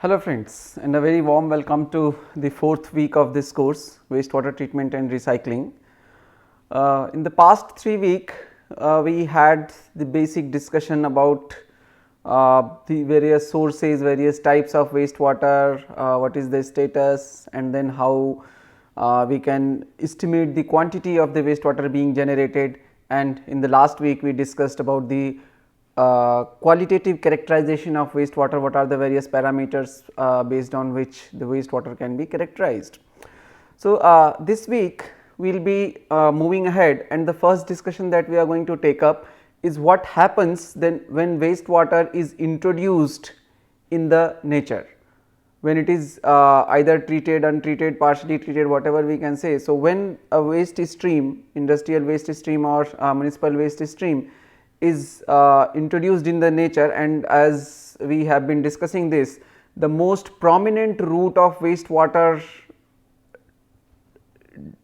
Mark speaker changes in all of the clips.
Speaker 1: Hello friends, and a very warm welcome to the fourth week of this course, wastewater treatment and recycling. In the past 3 weeks, we had the basic discussion about the various sources, various types of wastewater, what is the status, and then how we can estimate the quantity of the wastewater being generated. And in the last week, we discussed about the qualitative characterization of wastewater, what are the various parameters based on which the wastewater can be characterized. So, this week we will be moving ahead, and the first discussion that we are going to take up is what happens then when wastewater is introduced in the nature, when it is either treated, untreated, partially treated, whatever we can say. So, when a waste stream, industrial waste stream or municipal waste stream is introduced in the nature, and as we have been discussing this, the most prominent route of wastewater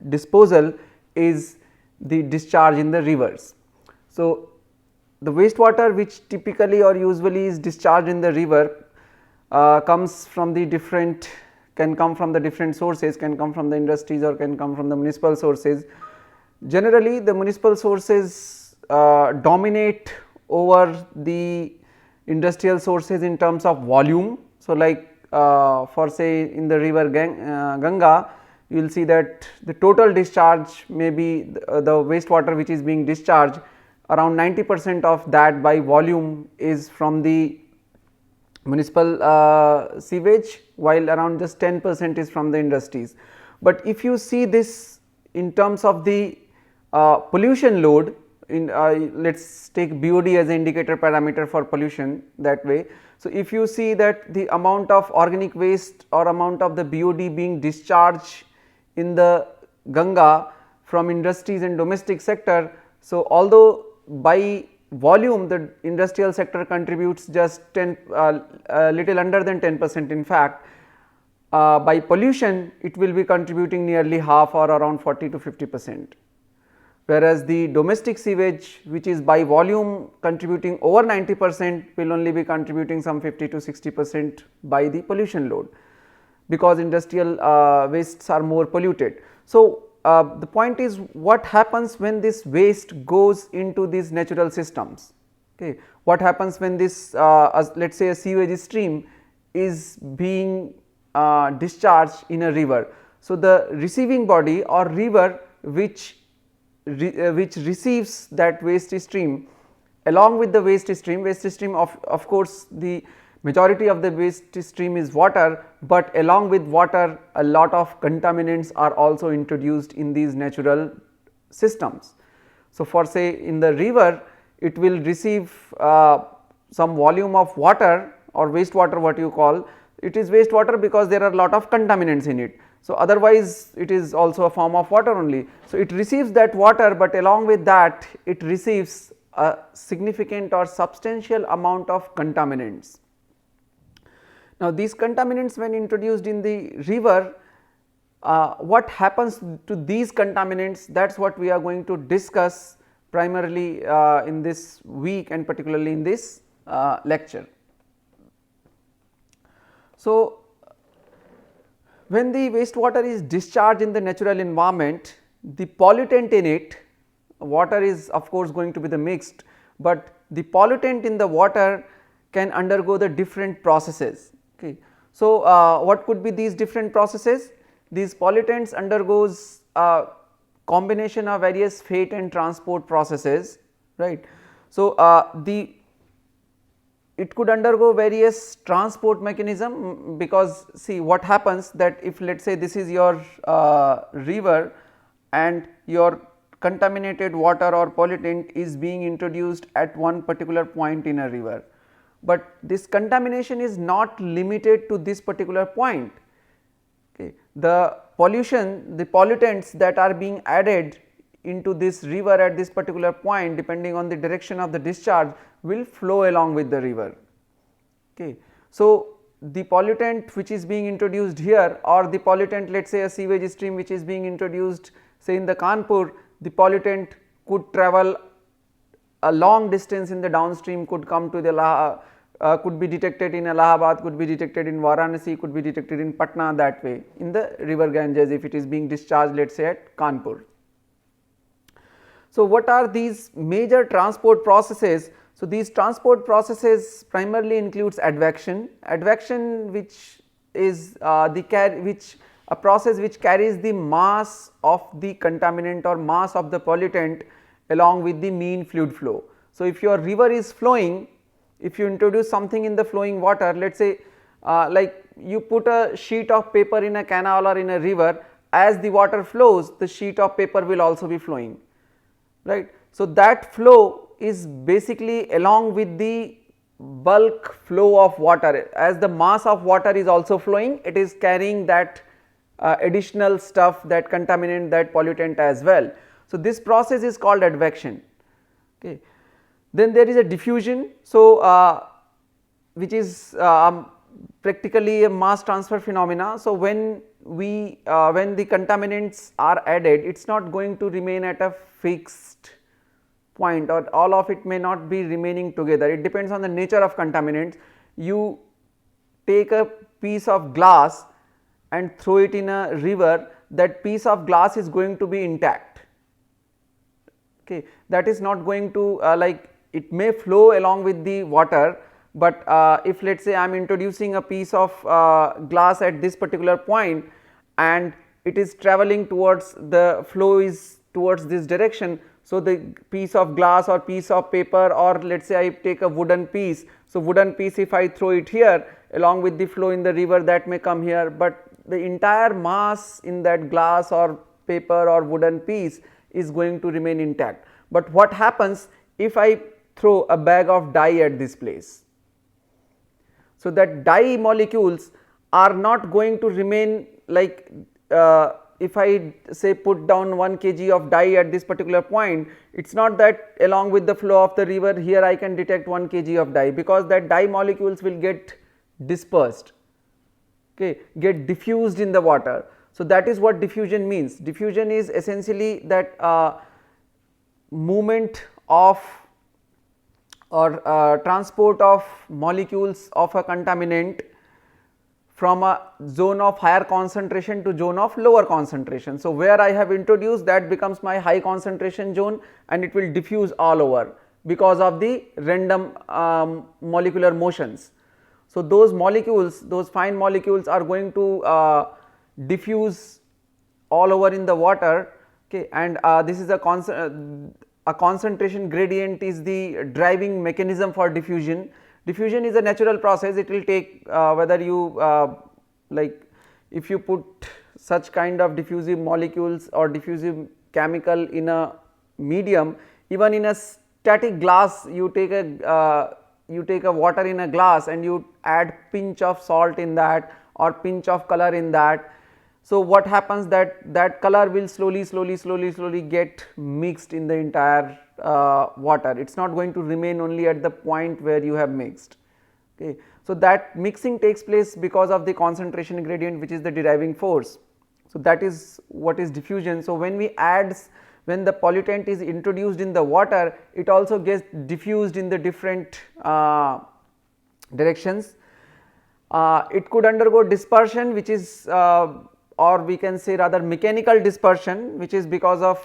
Speaker 1: disposal is the discharge in the rivers. So, the wastewater which typically or usually is discharged in the river comes from the different, can come from the different sources, can come from the industries or can come from the municipal sources. Generally, the municipal sources dominate over the industrial sources in terms of volume. So, like for say in the river Ganga, you will see that the total discharge may be the wastewater which is being discharged, around 90% of that by volume is from the municipal sewage, while around just 10% is from the industries. But if you see this in terms of the pollution load, in let us take BOD as an indicator parameter for pollution that way. So, if you see that the amount of organic waste or amount of the BOD being discharged in the Ganga from industries and domestic sector, so although by volume the industrial sector contributes just 10 little under than 10%, in fact by pollution it will be contributing nearly half or around 40 to 50%. Whereas the domestic sewage, which is by volume contributing over 90%, will only be contributing some 50 to 60% by the pollution load, because industrial wastes are more polluted. So, the point is what happens when this waste goes into these natural systems. Okay. What happens when this let us say a sewage stream is being discharged in a river. So, the receiving body or river which receives that waste stream, along with the waste stream of course the majority of the waste stream is water, but along with water a lot of contaminants are also introduced in these natural systems. So, for say in the river it will receive some volume of water or wastewater, what you call it is wastewater because there are a lot of contaminants in it. So, otherwise it is also a form of water only. So, it receives that water, but along with that it receives a significant or substantial amount of contaminants. Now, these contaminants when introduced in the river, what happens to these contaminants, that is what we are going to discuss primarily in this week and particularly in this lecture. So, when the wastewater is discharged in the natural environment, the pollutant in it, water is of course going to be the mixed, but the pollutant in the water can undergo the different processes. Okay. So, what could be these different processes? These pollutants undergoes a combination of various fate and transport processes, right. So, it could undergo various transport mechanism, because see what happens that if let us say this is your river and your contaminated water or pollutant is being introduced at one particular point in a river, but this contamination is not limited to this particular point. Okay. The pollution, the pollutants that are being added into this river at this particular point, depending on the direction of the discharge, will flow along with the river. Okay. So, the pollutant which is being introduced here, or the pollutant let us say a sewage stream which is being introduced say in the Kanpur, the pollutant could travel a long distance in the downstream, could come to the could be detected in Allahabad, could be detected in Varanasi, could be detected in Patna, that way in the river Ganges if it is being discharged, let us say at Kanpur. So, what are these major transport processes? So, these transport processes primarily includes advection. Advection, which is a process which carries the mass of the contaminant or mass of the pollutant along with the mean fluid flow. So, if your river is flowing, if you introduce something in the flowing water, let us say like you put a sheet of paper in a canal or in a river, as the water flows, the sheet of paper will also be flowing, right. So, that flow is basically along with the bulk flow of water, as the mass of water is also flowing, it is carrying that additional stuff, that contaminant, that pollutant as well. So, this process is called advection. Okay. Then there is a diffusion. So, which is practically a mass transfer phenomena. So, when the contaminants are added, it is not going to remain at a fixed point, or all of it may not be remaining together, it depends on the nature of contaminants. You take a piece of glass and throw it in a river, that piece of glass is going to be intact, okay. That is not going to like it may flow along with the water, but if let us say I am introducing a piece of glass at this particular point and it is travelling towards, the flow is towards this direction. So, the piece of glass or piece of paper, or let us say I take a wooden piece. So, wooden piece if I throw it here along with the flow in the river, that may come here, but the entire mass in that glass or paper or wooden piece is going to remain intact. But what happens if I throw a bag of dye at this place? So, that dye molecules are not going to remain like if I say put down 1 kg of dye at this particular point, it is not that along with the flow of the river here I can detect 1 kg of dye, because that dye molecules will get dispersed, okay, get diffused in the water. So, that is what diffusion means. Diffusion is essentially that movement of or transport of molecules of a contaminant from a zone of higher concentration to zone of lower concentration. So, where I have introduced, that becomes my high concentration zone and it will diffuse all over because of the random molecular motions. So, those molecules, those fine molecules are going to diffuse all over in the water, okay, and this is a concentration gradient is the driving mechanism for diffusion. Diffusion is a natural process, it will take whether you like if you put such kind of diffusive molecules or diffusive chemical in a medium, even in a static glass, you take a water in a glass and you add pinch of salt in that or pinch of color in that. So, what happens that color will slowly get mixed in the entire water, it is not going to remain only at the point where you have mixed, okay. So, that mixing takes place because of the concentration gradient, which is the deriving force. So, that is what is diffusion. So, when the pollutant is introduced in the water, it also gets diffused in the different directions. It could undergo dispersion, which is or we can say rather mechanical dispersion, which is because of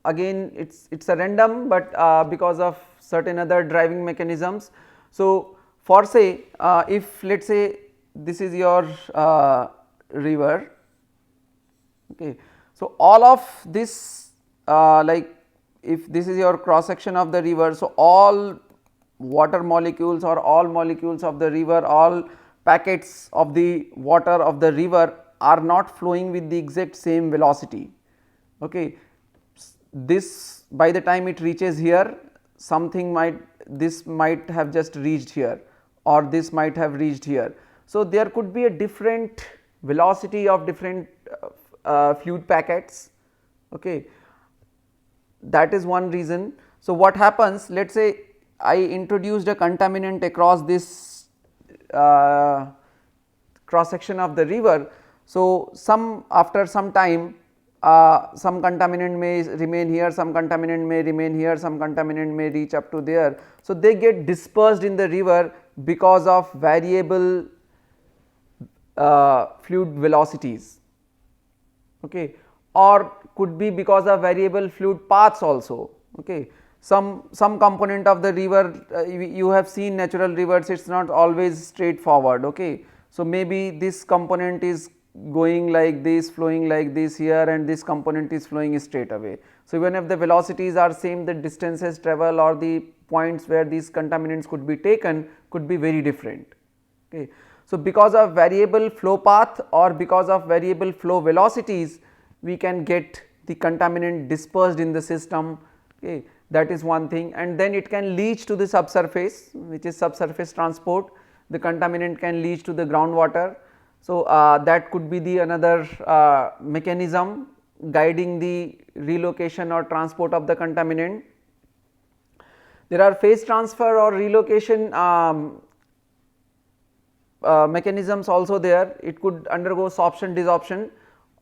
Speaker 1: again it is a random, but because of certain other driving mechanisms. So, for say if let us say this is your river, okay. So, all of this like if this is your cross section of the river, so all water molecules or all molecules of the river, all packets of the water of the river are not flowing with the exact same velocity, okay. This by the time it reaches here, this might have just reached here or this might have reached here. So, there could be a different velocity of different fluid packets, okay. That is one reason. So, what happens, let us say I introduced a contaminant across this cross section of the river. So, after some time some contaminant may remain here, some contaminant may remain here, some contaminant may reach up to there. So, they get dispersed in the river because of variable fluid velocities, okay, or could be because of variable fluid paths also. Okay. Some component of the river, you have seen natural rivers, it is not always straightforward. Okay. So, maybe this component is going like this, flowing like this here, and this component is flowing straight away. So, even if the velocities are same, the distances travel or the points where these contaminants could be taken could be very different. Okay. So, because of variable flow path or because of variable flow velocities, we can get the contaminant dispersed in the system. Okay. That is one thing, and then it can leach to the subsurface, which is subsurface transport. The contaminant can leach to the groundwater. So, that could be the another mechanism guiding the relocation or transport of the contaminant. There are phase transfer or relocation mechanisms also there. It could undergo sorption desorption,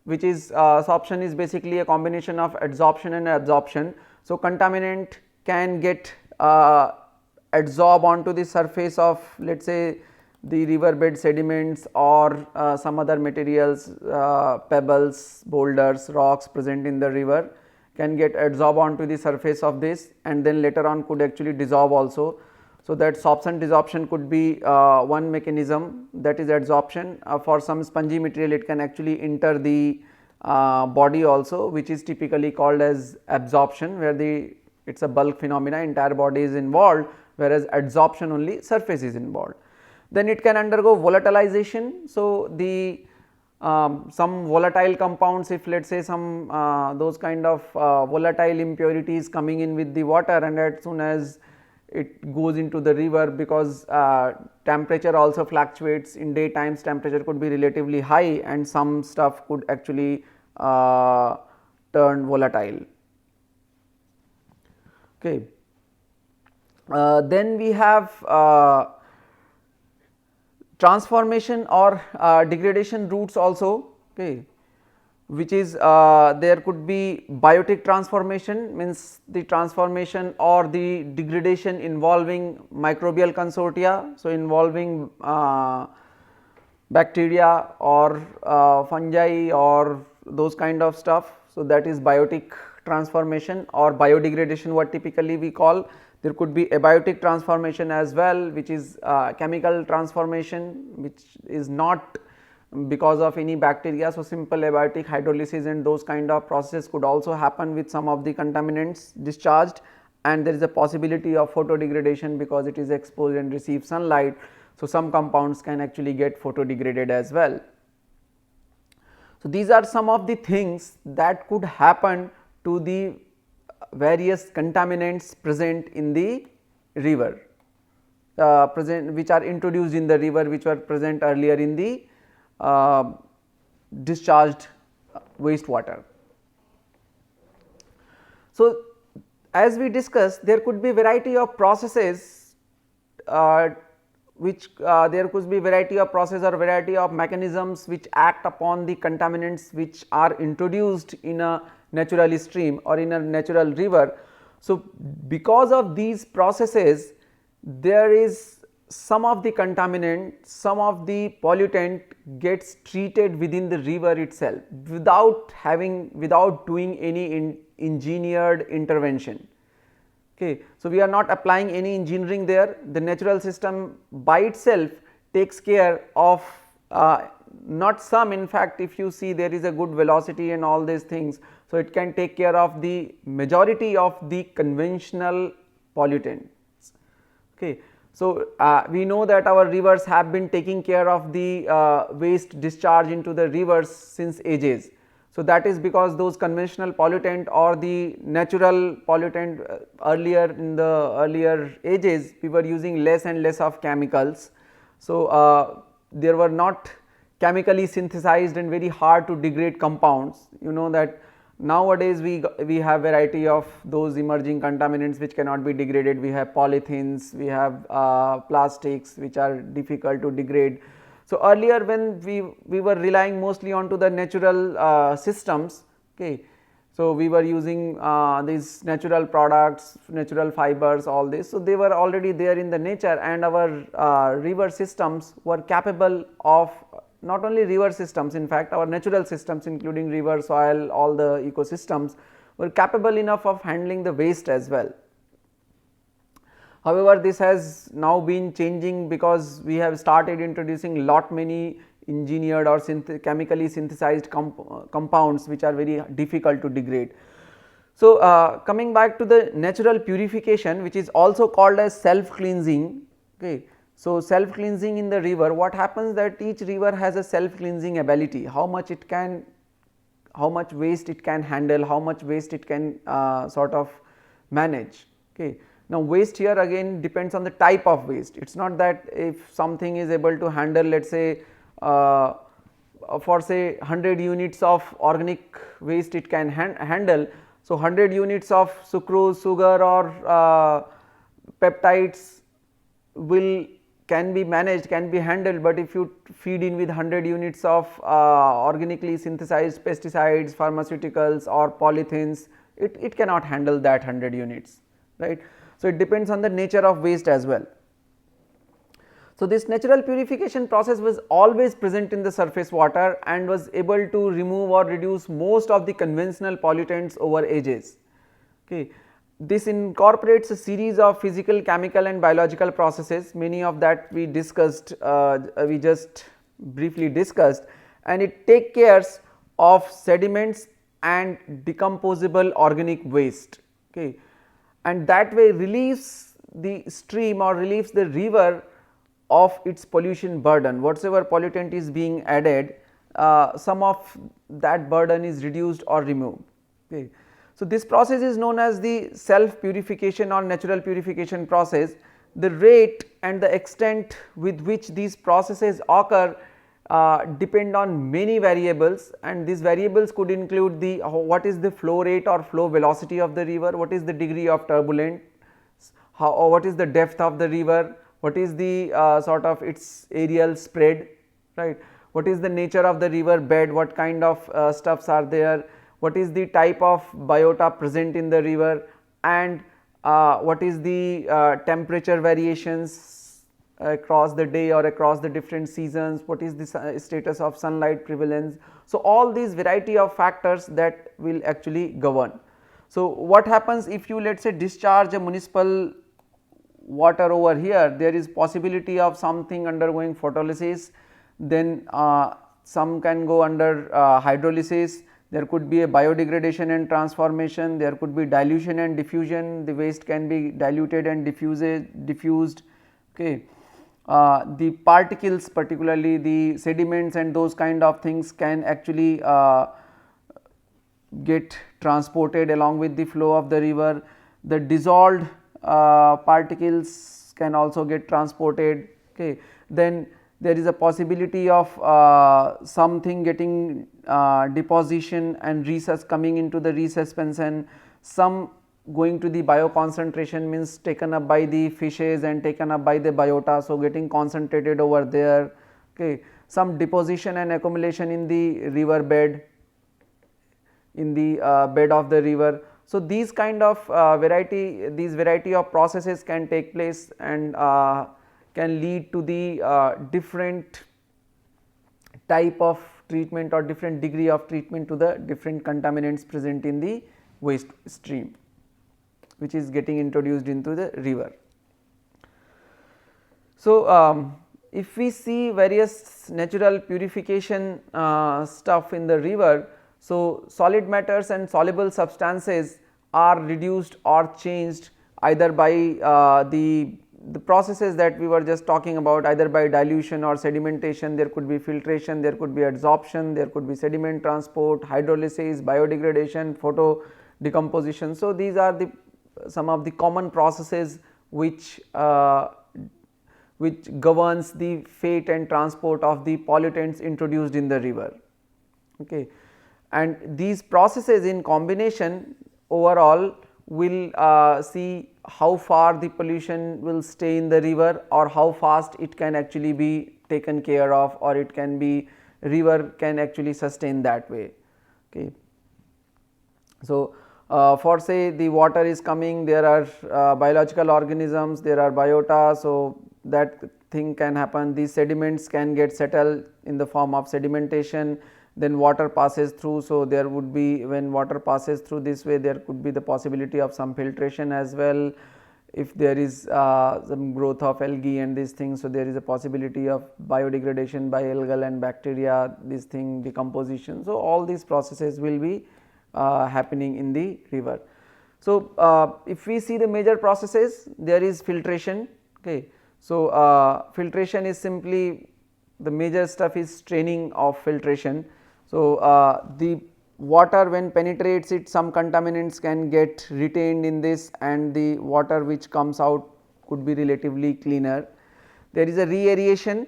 Speaker 1: which is sorption is basically a combination of adsorption and absorption. So, contaminant can get adsorb onto the surface of, let us say, the riverbed sediments or some other materials, pebbles, boulders, rocks present in the river can get adsorb onto the surface of this, and then later on could actually dissolve also. So, that sorption desorption could be one mechanism, that is adsorption. For some spongy material, it can actually enter the body also, which is typically called as absorption, where it is a bulk phenomena, entire body is involved, whereas adsorption only surface is involved. Then it can undergo volatilization. So, the some volatile compounds, if let us say some those kind of volatile impurities coming in with the water, and as soon as it goes into the river, because temperature also fluctuates, in day times temperature could be relatively high and some stuff could actually turn volatile. Okay. Then we have transformation or degradation routes also, okay, which is there could be biotic transformation, means the transformation or the degradation involving microbial consortia. So, involving bacteria or fungi or those kind of stuff. So, that is biotic transformation or biodegradation, what typically we call. There could be abiotic transformation as well, which is chemical transformation, which is not because of any bacteria. So, simple abiotic hydrolysis and those kind of processes could also happen with some of the contaminants discharged, and there is a possibility of photodegradation because it is exposed and receives sunlight. So, some compounds can actually get photodegraded as well. So, these are some of the things that could happen to the various contaminants present in the river, which are introduced in the river, which were present earlier in the discharged wastewater. So, as we discussed, there could be variety of processes which there could be variety of process or variety of mechanisms which act upon the contaminants which are introduced in a natural stream or in a natural river. So, because of these processes, there is some of the contaminant, some of the pollutant gets treated within the river itself without doing any engineered intervention. Okay. So, we are not applying any engineering there, the natural system by itself takes care of not some, in fact, if you see there is a good velocity and all these things. So, it can take care of the majority of the conventional pollutants. Okay. So, we know that our rivers have been taking care of the waste discharge into the rivers since ages. So, that is because those conventional pollutant or the natural pollutant earlier in the earlier ages, we were using less and less of chemicals. So, there were not chemically synthesized and very hard to degrade compounds. You know that nowadays we have variety of those emerging contaminants which cannot be degraded. We have polythenes, we have plastics which are difficult to degrade. So, earlier when we were relying mostly onto the natural systems, Okay. So, we were using these natural products, natural fibers, all this. So, they were already there in the nature, and our river systems were capable of, not only river systems, in fact our natural systems including river, soil, all the ecosystems were capable enough of handling the waste as well. However, this has now been changing because we have started introducing lot many engineered or chemically synthesized compounds which are very difficult to degrade. So, coming back to the natural purification, which is also called as self cleansing. Okay. So, self cleansing in the river, what happens that each river has a self cleansing ability, how much waste it can handle, how much waste it can sort of manage. Okay. Now, waste here again depends on the type of waste. It is not that if something is able to handle, let us say for say 100 units of organic waste it can handle. So, 100 units of sucrose, sugar or peptides can be managed, can be handled, but if you feed in with 100 units of organically synthesized pesticides, pharmaceuticals or polythenes, it cannot handle that 100 units, right. So, it depends on the nature of waste as well. So, this natural purification process was always present in the surface water and was able to remove or reduce most of the conventional pollutants over ages. Okay. This incorporates a series of physical, chemical and biological processes, many of that we discussed, we just briefly discussed, and it takes care of sediments and decomposable organic waste. Okay. And that way relieves the stream or relieves the river of its pollution burden. Whatsoever pollutant is being added, some of that burden is reduced or removed. Okay. So, this process is known as the self purification or natural purification process. The rate and the extent with which these processes occur depend on many variables, and these variables could include the what is the flow rate or flow velocity of the river, what is the degree of turbulence, what is the depth of the river, what is the sort of its aerial spread, right, what is the nature of the river bed, what kind of stuffs are there, what is the type of biota present in the river, and what is the temperature variations across the day or across the different seasons, what is the status of sunlight prevalence. So, all these variety of factors that will actually govern. So, what happens if you let us say discharge a municipal water over here, there is possibility of something undergoing photolysis, then some can go under hydrolysis, there could be a biodegradation and transformation, there could be dilution and diffusion, the waste can be diluted and diffused. Okay. The particles, particularly the sediments and those kind of things, can actually get transported along with the flow of the river. The dissolved particles can also get transported. Okay. Then there is a possibility of something getting deposition and coming into the resuspension, some going to the bioconcentration, means taken up by the fishes and taken up by the biota, so getting concentrated over there. Okay. Some deposition and accumulation in the river bed, in the bed of the river. So, these kind of variety of processes can take place and can lead to the different type of treatment or different degree of treatment to the different contaminants present in the waste stream, which is getting introduced into the river. So, if we see various natural purification stuff in the river, so solid matters and soluble substances are reduced or changed either by the processes that we were just talking about, either by dilution or sedimentation. There could be filtration, there could be adsorption, there could be sediment transport, hydrolysis, biodegradation, photo decomposition. So, these are the some of the common processes which governs the fate and transport of the pollutants introduced in the river. Okay. And these processes in combination overall will see how far the pollution will stay in the river or how fast it can actually be taken care of, or it can be river can actually sustain that way. Okay. So, for say the water is coming, there are biological organisms, there are biota, so that thing can happen. These sediments can get settled in the form of sedimentation, then water passes through. So, there would be, when water passes through this way, there could be the possibility of some filtration as well. If there is some growth of algae and these things, so there is a possibility of biodegradation by algal and bacteria, this thing decomposition. So, all these processes will be happening in the river. So, if we see the major processes, there is filtration. Okay. So, filtration is simply, the major stuff is straining of filtration. So, the water when penetrates it, some contaminants can get retained in this, and the water which comes out could be relatively cleaner. There is a reaeration,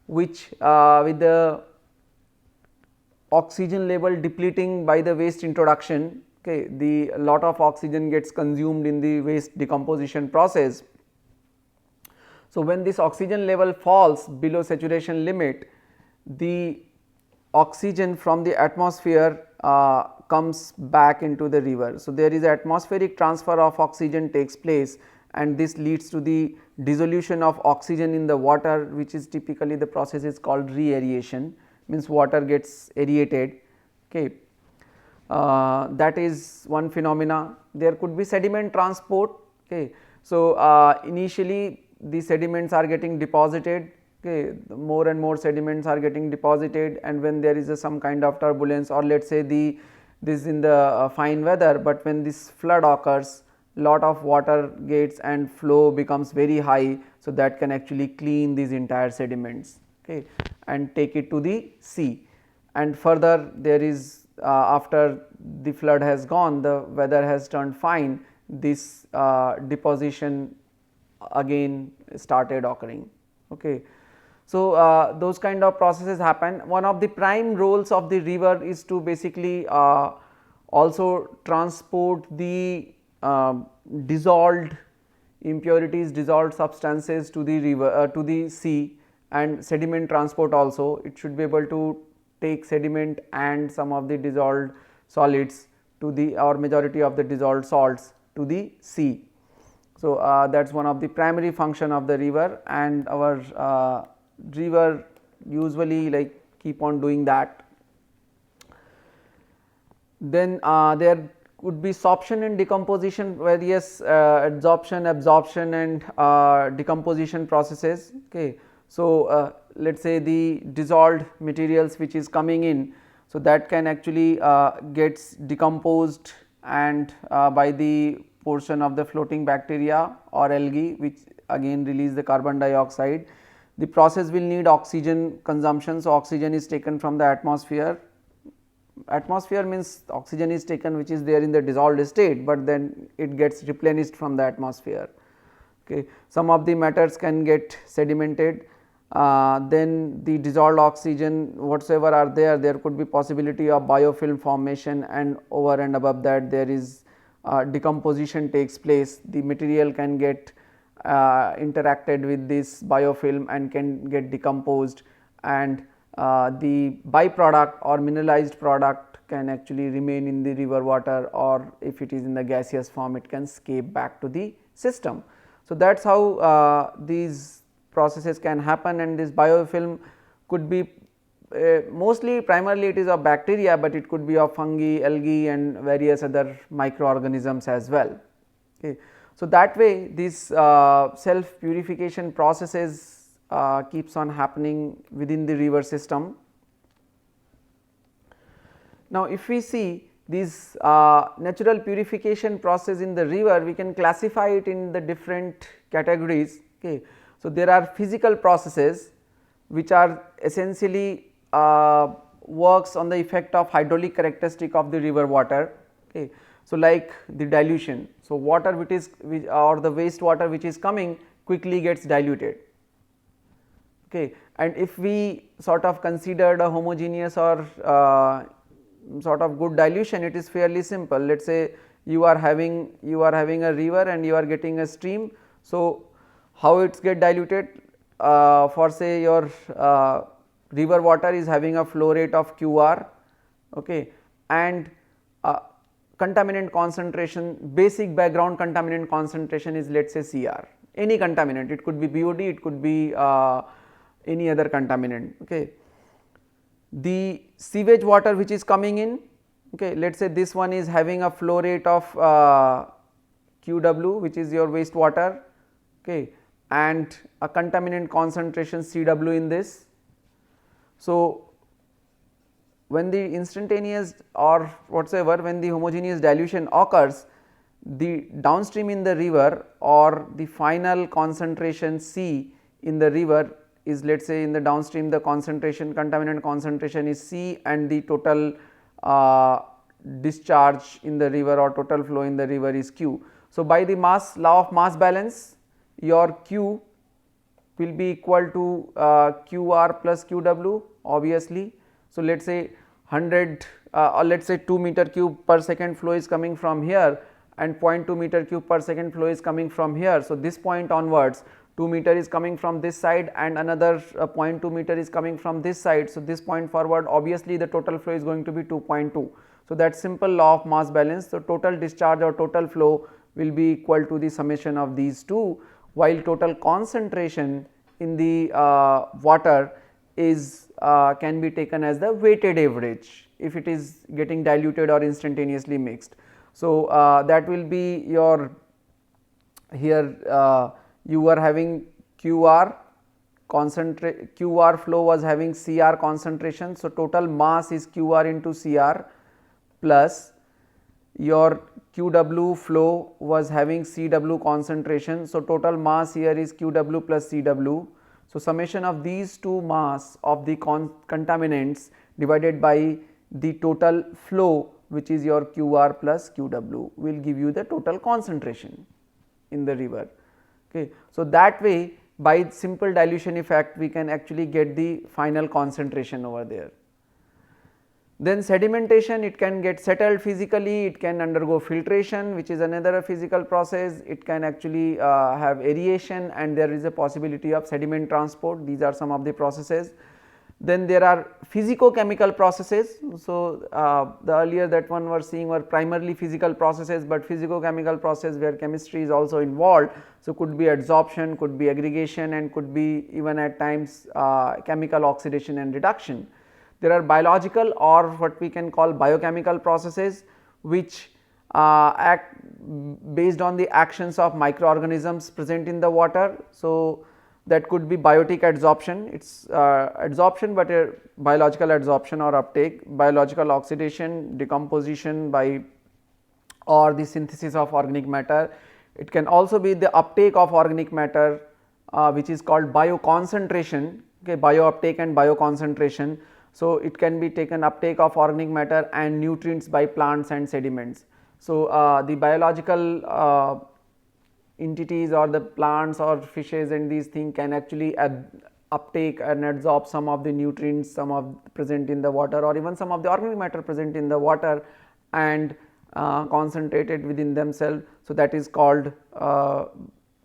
Speaker 1: which with the oxygen level depleting by the waste introduction, okay, the lot of oxygen gets consumed in the waste decomposition process. So, when this oxygen level falls below saturation limit, the oxygen from the atmosphere comes back into the river. So, there is atmospheric transfer of oxygen takes place, and this leads to the dissolution of oxygen in the water, which is typically, the process is called reaeration, means water gets aerated. Okay. That is one phenomena. There could be sediment transport. Okay. So, initially the sediments are getting deposited. Okay, more and more sediments are getting deposited, and when there is some kind of turbulence, or let us say this in the fine weather, but when this flood occurs, lot of water gets and flow becomes very high. So, that can actually clean these entire sediments, okay, and take it to the sea. And further, there is after the flood has gone, the weather has turned fine, this deposition again started occurring. Okay. So, those kind of processes happen. One of the prime roles of the river is to basically also transport the dissolved impurities, dissolved substances to the river, to the sea, and sediment transport also. It should be able to take sediment and some of the dissolved solids to the, or majority of the dissolved salts to the sea. So, that is one of the primary function of the river, and our river usually like keep on doing that. Then there could be sorption and decomposition, various adsorption, absorption and decomposition processes. Okay. So, let us say the dissolved materials which is coming in, so that can actually gets decomposed, and by the portion of the floating bacteria or algae, which again release the carbon dioxide. The process will need oxygen consumption. So, oxygen is taken from the atmosphere. Atmosphere means oxygen is taken which is there in the dissolved state, but then it gets replenished from the atmosphere. Okay. Some of the matters can get sedimented, then the dissolved oxygen whatsoever are there, there could be possibility of biofilm formation, and over and above that there is decomposition takes place. The material can get interacted with this biofilm and can get decomposed, and the byproduct or mineralized product can actually remain in the river water, or if it is in the gaseous form, it can escape back to the system. So, that is how these processes can happen, and this biofilm could be mostly primarily it is of bacteria, but it could be of fungi, algae and various other microorganisms as well. Okay. So, that way these self purification processes keeps on happening within the river system. Now, if we see this natural purification process in the river, we can classify it in the different categories. Okay. So, there are physical processes which are essentially works on the effect of hydraulic characteristic of the river water. Okay. So, like the dilution. So, water which is or the waste water which is coming quickly gets diluted. Okay. And if we sort of considered a homogeneous or sort of good dilution, it is fairly simple. Let us say you are having a river and you are getting a stream. So, how it get diluted? For say your river water is having a flow rate of QR, okay, and contaminant concentration, basic background contaminant concentration is, let us say, Cr, any contaminant, it could be BOD, it could be any other contaminant. Okay. The sewage water which is coming in, okay, let us say this one is having a flow rate of QW, which is your wastewater, okay, and a contaminant concentration CW in this. So, when the instantaneous or whatsoever, when the homogeneous dilution occurs, the downstream in the river or the final concentration C in the river is, let us say, in the downstream the concentration, contaminant concentration is C, and the total discharge in the river or total flow in the river is Q. So, by the law of mass balance, your Q will be equal to QR plus QW obviously. So, let us say 100 or let us say 2 meter cube per second flow is coming from here and 0.2 meter cube per second flow is coming from here. So, this point onwards 2 meter is coming from this side and another 0.2 meter is coming from this side. So, this point forward obviously the total flow is going to be 2.2. So, that simple law of mass balance. So, total discharge or total flow will be equal to the summation of these two, while total concentration in the water is can be taken as the weighted average if it is getting diluted or instantaneously mixed. So, that will be your here you were having QR flow was having Cr concentration. So, total mass is Qr into Cr plus your QW flow was having Cw concentration. So, total mass here is QW plus Cw. So, summation of these two mass of the contaminants divided by the total flow, which is your QR plus QW, will give you the total concentration in the river. Okay. So, that way by simple dilution effect we can actually get the final concentration over there. Then sedimentation, it can get settled physically, it can undergo filtration, which is another physical process, it can actually have aeration, and there is a possibility of sediment transport. These are some of the processes. Then there are physico-chemical processes. So, the earlier that one were seeing were primarily physical processes, but physico-chemical process where chemistry is also involved. So, could be adsorption, could be aggregation, and could be even at times chemical oxidation and reduction. There are biological or what we can call biochemical processes which act based on the actions of microorganisms present in the water. So, that could be biotic adsorption, it is adsorption, but a biological adsorption or uptake, biological oxidation, decomposition by or the synthesis of organic matter. It can also be the uptake of organic matter which is called bioconcentration, okay, biouptake and bioconcentration. So, it can be taken uptake of organic matter and nutrients by plants and sediments. So, the biological entities or the plants or fishes and these things can actually uptake and absorb some of the nutrients, some of present in the water, or even some of the organic matter present in the water and concentrated within themselves. So, that is called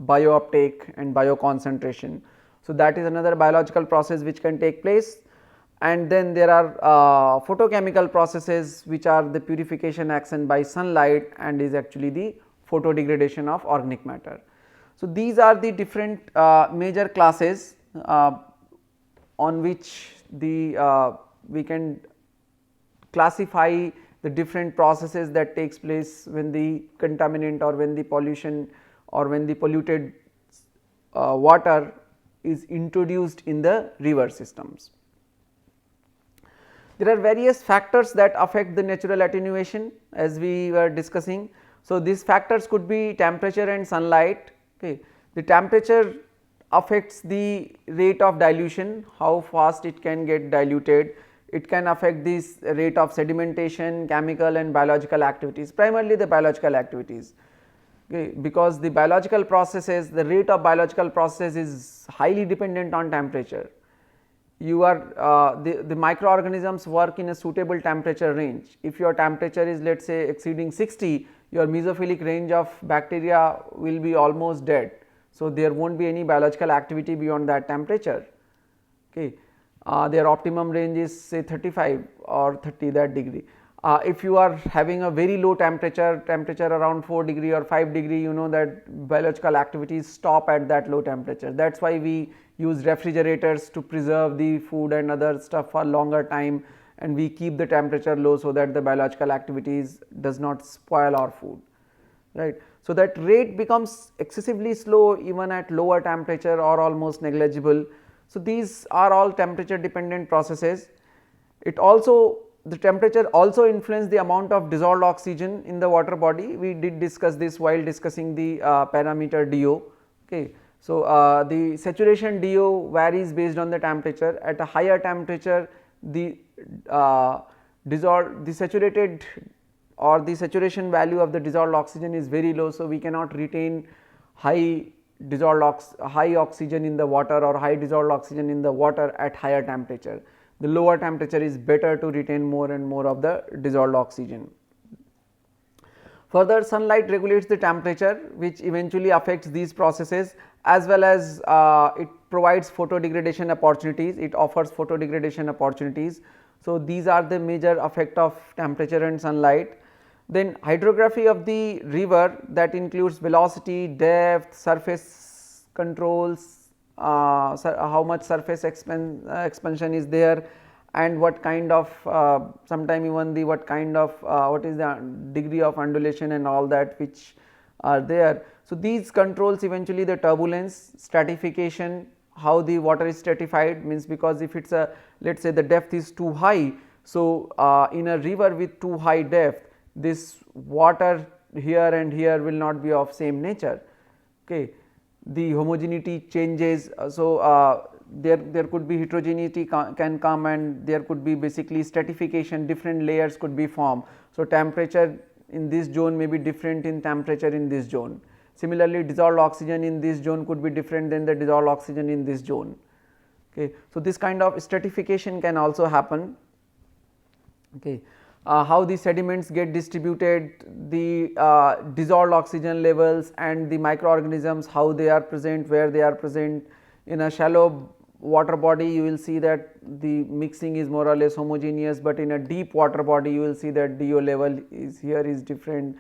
Speaker 1: biouptake and bioconcentration. So, that is another biological process which can take place. And then there are photochemical processes which are the purification action by sunlight and is actually the photodegradation of organic matter. So, these are the different major classes on which the we can classify the different processes that takes place when the contaminant or when the pollution or when the polluted water is introduced in the river systems. There are various factors that affect the natural attenuation as we were discussing. So, these factors could be temperature and sunlight. Okay. The temperature affects the rate of dilution, how fast it can get diluted. It can affect this rate of sedimentation, chemical and biological activities, primarily the biological activities, okay, because the biological processes, the rate of biological process is highly dependent on temperature. You are the microorganisms work in a suitable temperature range. If your temperature is, let us say, exceeding 60, your mesophilic range of bacteria will be almost dead. So, there will not be any biological activity beyond that temperature. Okay. Their optimum range is say 35 or 30 that degree. If you are having a very low temperature around 4 degree or 5 degree, you know that biological activities stop at that low temperature. That is why we use refrigerators to preserve the food and other stuff for longer time, and we keep the temperature low so that the biological activities does not spoil our food, right. So that rate becomes excessively slow even at lower temperature or almost negligible. So these are all temperature dependent processes. It also, the temperature also influence the amount of dissolved oxygen in the water body. We did discuss this while discussing the parameter DO. Okay. So the saturation DO varies based on the temperature. At a higher temperature, the saturated or the saturation value of the dissolved oxygen is very low. So we cannot retain high oxygen in the water or high dissolved oxygen in the water at higher temperature. The lower temperature is better to retain more and more of the dissolved oxygen. Further, sunlight regulates the temperature, which eventually affects these processes, as well as it provides photodegradation opportunities. It offers photodegradation opportunities. So these are the major effect of temperature and sunlight. Then hydrography of the river, that includes velocity, depth, surface controls, how much surface expansion is there, and what kind of sometime even the what is the degree of undulation and all that which are there. So these controls eventually the turbulence, stratification, how the water is stratified, means because if it is a, let us say the depth is too high. So in a river with too high depth, this water here and here will not be of same nature. Okay. The homogeneity changes. So there could be heterogeneity can come, and there could be basically stratification, different layers could be formed. So temperature in this zone may be different in temperature in this zone. Similarly, dissolved oxygen in this zone could be different than the dissolved oxygen in this zone. Okay. So this kind of stratification can also happen. Okay. How the sediments get distributed, the dissolved oxygen levels and the microorganisms, how they are present, where they are present. In a shallow water body, you will see that the mixing is more or less homogeneous, but in a deep water body you will see that DO level is here is different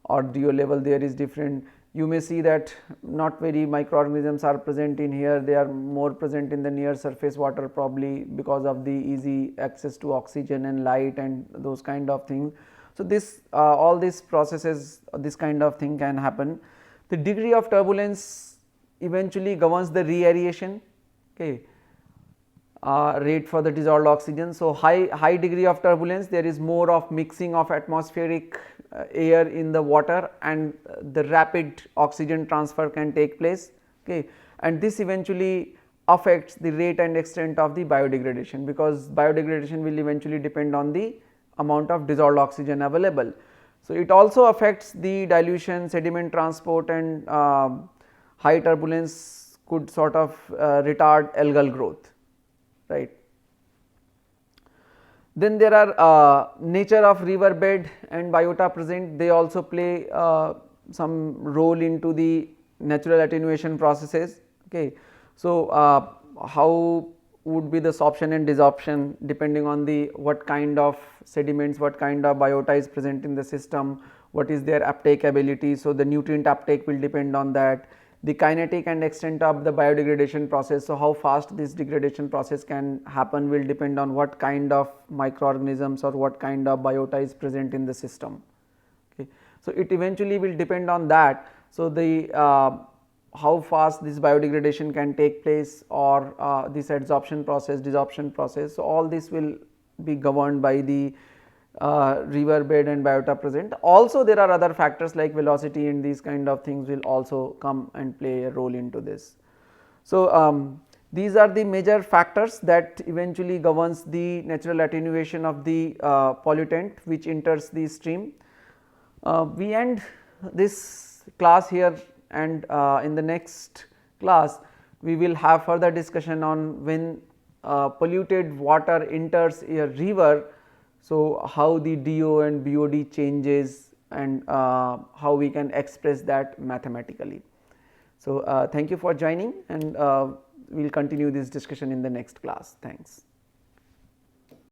Speaker 1: or DO level there is different. You may see that not very microorganisms are present in here, they are more present in the near surface water, probably because of the easy access to oxygen and light and those kind of things. So this all these processes, this kind of thing can happen. The degree of turbulence eventually governs the reaeration, okay, rate for the dissolved oxygen. So high degree of turbulence, there is more of mixing of atmospheric air in the water, and the rapid oxygen transfer can take place, okay, and this eventually affects the rate and extent of the biodegradation, because biodegradation will eventually depend on the amount of dissolved oxygen available. So it also affects the dilution, sediment transport, and high turbulence could sort of retard algal growth, right. Then there are nature of river bed and biota present, they also play some role into the natural attenuation processes, okay. So how would be the sorption and desorption depending on the what kind of sediments, what kind of biota is present in the system, what is their uptake ability. So the nutrient uptake will depend on that. The kinetic and extent of the biodegradation process, so how fast this degradation process can happen will depend on what kind of microorganisms or what kind of biota is present in the system, okay. So it eventually will depend on that. So the how fast this biodegradation can take place, or this adsorption process, desorption process. So all this will be governed by the river bed and biota present. Also there are other factors like velocity, and these kind of things will also come and play a role into this. So these are the major factors that eventually governs the natural attenuation of the pollutant which enters the stream. We end this class here, and in the next class we will have further discussion on when polluted water enters a river. So how the DO and BOD changes, and how we can express that mathematically. So thank you for joining, and we will continue this discussion in the next class. Thanks.